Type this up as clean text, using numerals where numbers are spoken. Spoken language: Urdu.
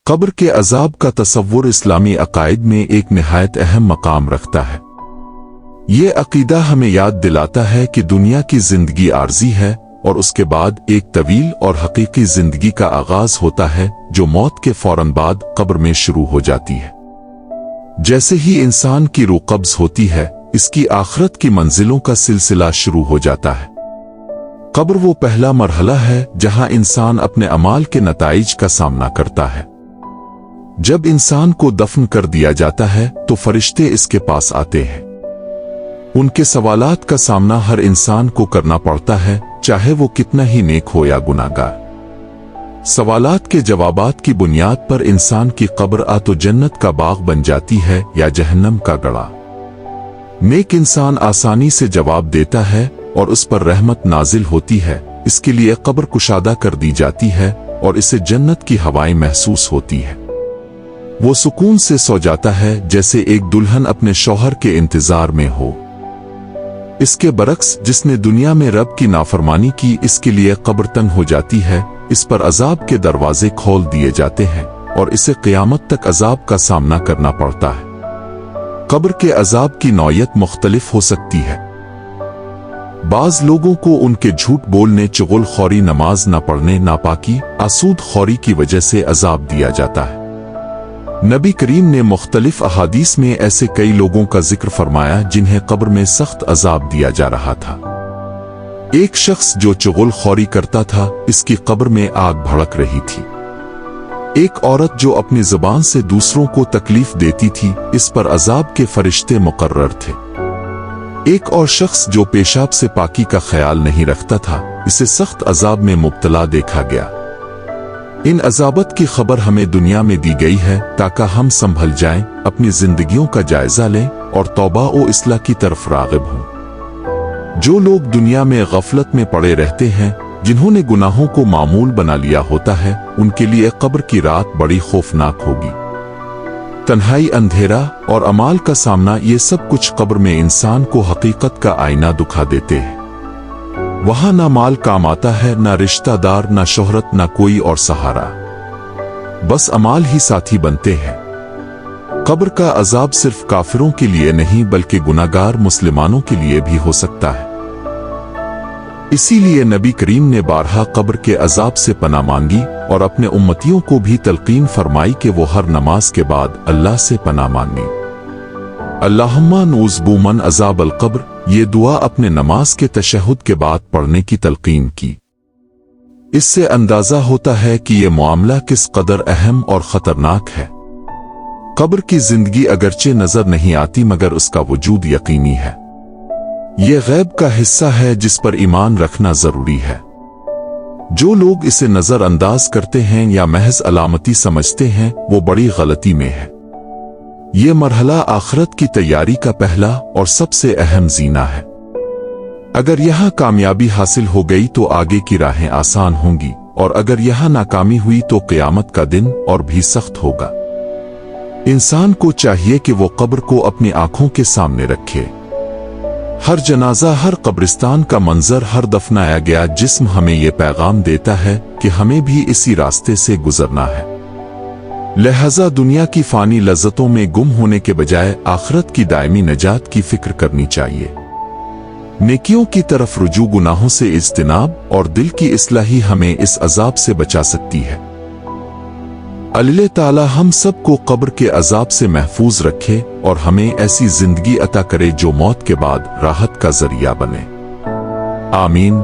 قبر کے عذاب کا تصور اسلامی عقائد میں ایک نہایت اہم مقام رکھتا ہے۔ یہ عقیدہ ہمیں یاد دلاتا ہے کہ دنیا کی زندگی عارضی ہے اور اس کے بعد ایک طویل اور حقیقی زندگی کا آغاز ہوتا ہے جو موت کے فوراً بعد قبر میں شروع ہو جاتی ہے۔ جیسے ہی انسان کی روح قبض ہوتی ہے، اس کی آخرت کی منزلوں کا سلسلہ شروع ہو جاتا ہے۔ قبر وہ پہلا مرحلہ ہے جہاں انسان اپنے اعمال کے نتائج کا سامنا کرتا ہے۔ جب انسان کو دفن کر دیا جاتا ہے تو فرشتے اس کے پاس آتے ہیں۔ ان کے سوالات کا سامنا ہر انسان کو کرنا پڑتا ہے، چاہے وہ کتنا ہی نیک ہو یا گناہگار۔ سوالات کے جوابات کی بنیاد پر انسان کی قبر تو جنت کا باغ بن جاتی ہے یا جہنم کا گڑھا۔ نیک انسان آسانی سے جواب دیتا ہے اور اس پر رحمت نازل ہوتی ہے، اس کے لیے قبر کشادہ کر دی جاتی ہے اور اسے جنت کی ہوائیں محسوس ہوتی ہے۔ وہ سکون سے سو جاتا ہے جیسے ایک دلہن اپنے شوہر کے انتظار میں ہو۔ اس کے برعکس جس نے دنیا میں رب کی نافرمانی کی، اس کے لیے قبر تنگ ہو جاتی ہے، اس پر عذاب کے دروازے کھول دیے جاتے ہیں اور اسے قیامت تک عذاب کا سامنا کرنا پڑتا ہے۔ قبر کے عذاب کی نوعیت مختلف ہو سکتی ہے۔ بعض لوگوں کو ان کے جھوٹ بولنے، چغل خوری، نماز نہ پڑھنے، ناپاکی، آسود خوری کی وجہ سے عذاب دیا جاتا ہے۔ نبی کریم نے مختلف احادیث میں ایسے کئی لوگوں کا ذکر فرمایا جنہیں قبر میں سخت عذاب دیا جا رہا تھا۔ ایک شخص جو چغل خوری کرتا تھا، اس کی قبر میں آگ بھڑک رہی تھی۔ ایک عورت جو اپنی زبان سے دوسروں کو تکلیف دیتی تھی، اس پر عذاب کے فرشتے مقرر تھے۔ ایک اور شخص جو پیشاب سے پاکی کا خیال نہیں رکھتا تھا، اسے سخت عذاب میں مبتلا دیکھا گیا۔ ان عذابت کی خبر ہمیں دنیا میں دی گئی ہے تاکہ ہم سنبھل جائیں، اپنی زندگیوں کا جائزہ لیں اور توبہ و اصلاح کی طرف راغب ہوں۔ جو لوگ دنیا میں غفلت میں پڑے رہتے ہیں، جنہوں نے گناہوں کو معمول بنا لیا ہوتا ہے، ان کے لیے قبر کی رات بڑی خوفناک ہوگی۔ تنہائی، اندھیرا اور اعمال کا سامنا، یہ سب کچھ قبر میں انسان کو حقیقت کا آئینہ دکھا دیتے ہیں۔ وہاں نہ مال کام آتا ہے، نہ رشتہ دار، نہ شہرت، نہ کوئی اور سہارا، بس اعمال ہی ساتھی بنتے ہیں۔ قبر کا عذاب صرف کافروں کے لیے نہیں بلکہ گناہگار مسلمانوں کے لیے بھی ہو سکتا ہے۔ اسی لیے نبی کریم نے بارہا قبر کے عذاب سے پناہ مانگی اور اپنے امتیوں کو بھی تلقین فرمائی کہ وہ ہر نماز کے بعد اللہ سے پناہ مانگیں۔ اللہم نعوذ بک من عذاب القبر، یہ دعا اپنے نماز کے تشہد کے بعد پڑھنے کی تلقین کی۔ اس سے اندازہ ہوتا ہے کہ یہ معاملہ کس قدر اہم اور خطرناک ہے۔ قبر کی زندگی اگرچہ نظر نہیں آتی مگر اس کا وجود یقینی ہے۔ یہ غیب کا حصہ ہے جس پر ایمان رکھنا ضروری ہے۔ جو لوگ اسے نظر انداز کرتے ہیں یا محض علامتی سمجھتے ہیں، وہ بڑی غلطی میں ہے۔ یہ مرحلہ آخرت کی تیاری کا پہلا اور سب سے اہم زینہ ہے۔ اگر یہاں کامیابی حاصل ہو گئی تو آگے کی راہیں آسان ہوں گی، اور اگر یہاں ناکامی ہوئی تو قیامت کا دن اور بھی سخت ہوگا۔ انسان کو چاہیے کہ وہ قبر کو اپنی آنکھوں کے سامنے رکھے۔ ہر جنازہ، ہر قبرستان کا منظر، ہر دفنایا گیا جسم ہمیں یہ پیغام دیتا ہے کہ ہمیں بھی اسی راستے سے گزرنا ہے۔ لہذا دنیا کی فانی لذتوں میں گم ہونے کے بجائے آخرت کی دائمی نجات کی فکر کرنی چاہیے۔ نیکیوں کی طرف رجوع، گناہوں سے اجتناب اور دل کی اصلاح ہی ہمیں اس عذاب سے بچا سکتی ہے۔ اللہ تعالی ہم سب کو قبر کے عذاب سے محفوظ رکھے اور ہمیں ایسی زندگی عطا کرے جو موت کے بعد راحت کا ذریعہ بنے۔ آمین۔